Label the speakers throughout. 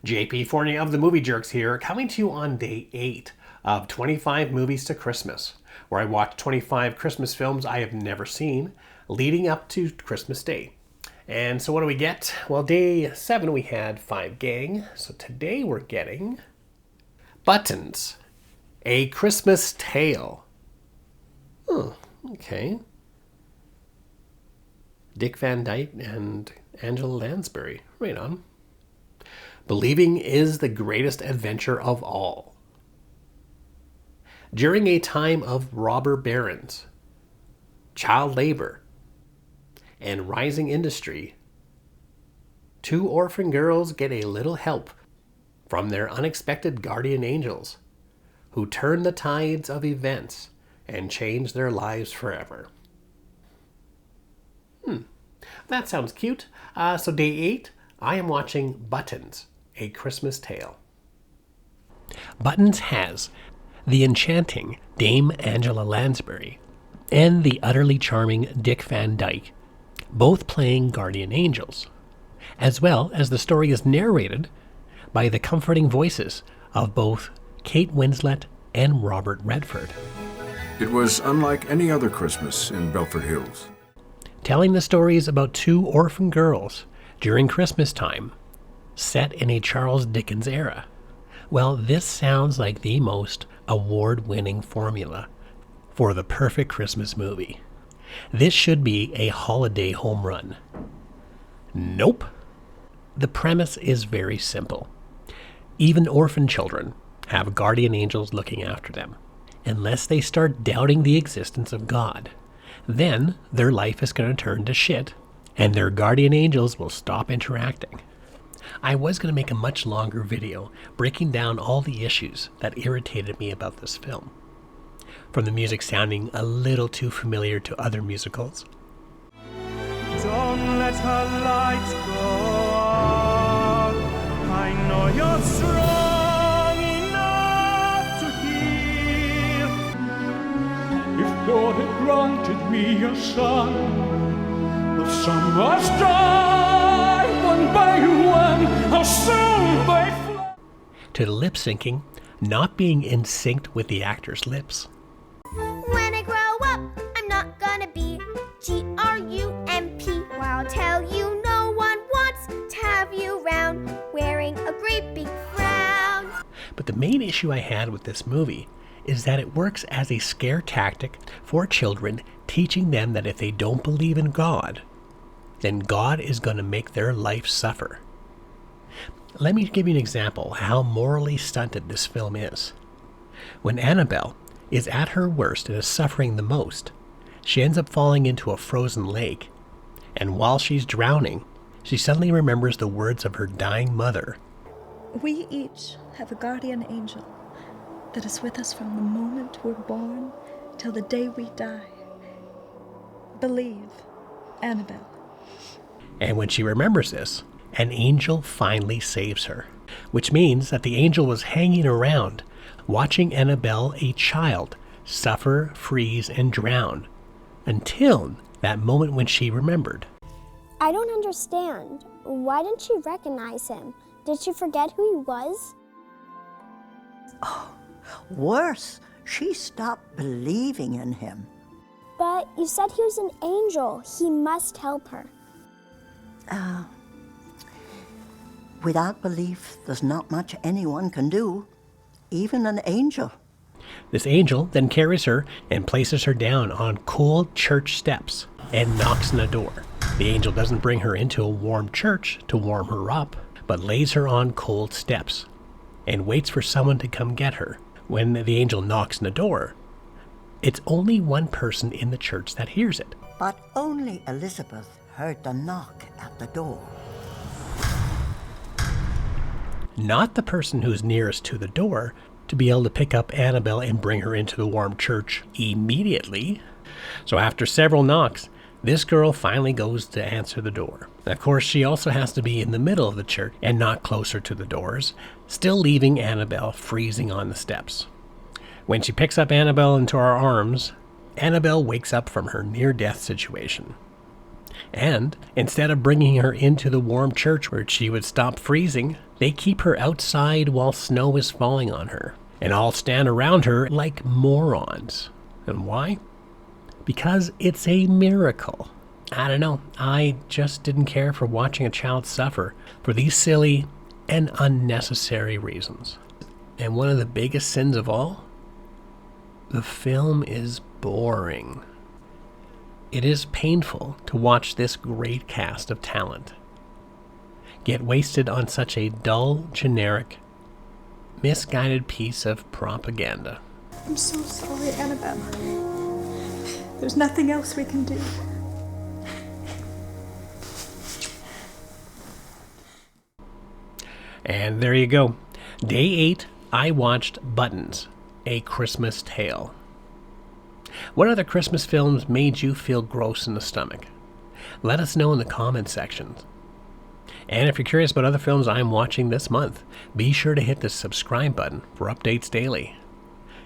Speaker 1: JP Fournier of the Movie Jerks here, coming to you on day 8 of 25 Movies to Christmas, where I watch 25 Christmas films I have never seen, leading up to Christmas Day. And so what do we get? Well, day 7 we had Five Gang, so today we're getting Buttons, A Christmas Tale. Oh, okay. Dick Van Dyke and Angela Lansbury. Right on. Believing is the greatest adventure of all. During a time of robber barons, child labor, and rising industry, 2 orphan girls get a little help from their unexpected guardian angels, who turn the tides of events and change their lives forever. That sounds cute. So day 8, I am watching Buttons, A Christmas Tale. Buttons has the enchanting Dame Angela Lansbury and the utterly charming Dick Van Dyke, both playing guardian angels, as well as the story is narrated by the comforting voices of both Kate Winslet and Robert Redford.
Speaker 2: It was unlike any other Christmas in Belford Hills.
Speaker 1: Telling the stories about 2 orphan girls during Christmas time, set in a Charles Dickens era. Well, this sounds like the most award-winning formula for the perfect Christmas movie. This should be a holiday home run. Nope. The premise is very simple. Even orphan children have guardian angels looking after them. Unless they start doubting the existence of God, then their life is going to turn to shit, and their guardian angels will stop interacting. I was going to make a much longer video breaking down all the issues that irritated me about this film, from the music sounding a little too familiar to other musicals.
Speaker 3: Don't let her light go out. I know you're strong enough to heal. If God had granted me a son, the sun must die one by one, how soon they fly.
Speaker 1: To the lip syncing not being in sync with the actor's lips.
Speaker 4: When I grow up, I'm not gonna be Grump. Well, I'll tell you, no one wants to have you round, wearing a great big frown.
Speaker 1: But the main issue I had with this movie is that it works as a scare tactic for children, teaching them that if they don't believe in God, then God is going to make their life suffer. Let me give you an example how morally stunted this film is. When Annabelle is at her worst and is suffering the most, she ends up falling into a frozen lake, and while she's drowning, she suddenly remembers the words of her dying mother.
Speaker 5: We each have a guardian angel that is with us from the moment we're born till the day we die. Believe, Annabelle.
Speaker 1: And when she remembers this, an angel finally saves her, which means that the angel was hanging around, watching Annabelle, a child, suffer, freeze, and drown, until that moment when she remembered.
Speaker 4: I don't understand. Why didn't she recognize him? Did she forget who he was?
Speaker 6: Worse, she stopped believing in him.
Speaker 4: But you said he was an angel. He must help her.
Speaker 6: Without belief, there's not much anyone can do, even an angel.
Speaker 1: This angel then carries her and places her down on cold church steps and knocks on the door. The angel doesn't bring her into a warm church to warm her up, but lays her on cold steps and waits for someone to come get her. When the angel knocks on the door, it's only one person in the church that hears it.
Speaker 6: But only Elizabeth heard the knock at the door.
Speaker 1: Not the person who's nearest to the door to be able to pick up Annabelle and bring her into the warm church immediately. So after several knocks, this girl finally goes to answer the door. Of course, she also has to be in the middle of the church and not closer to the doors, still leaving Annabelle freezing on the steps. When she picks up Annabelle into her arms, Annabelle wakes up from her near-death situation. And instead of bringing her into the warm church where she would stop freezing, they keep her outside while snow is falling on her, and all stand around her like morons. And why? Because it's a miracle. I don't know, I just didn't care for watching a child suffer for these silly and unnecessary reasons. And one of the biggest sins of all? The film is boring. It is painful to watch this great cast of talent get wasted on such a dull, generic, misguided piece of propaganda.
Speaker 5: I'm so sorry, Annabelle. There's nothing else we can do.
Speaker 1: And there you go. Day 8, I watched Buttons, A Christmas Tale. What other Christmas films made you feel gross in the stomach? Let us know in the comments section. And if you're curious about other films I'm watching this month, be sure to hit the subscribe button for updates daily.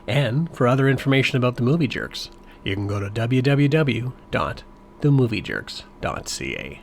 Speaker 1: And for other information about the Movie Jerks, you can go to www.themoviejerks.ca.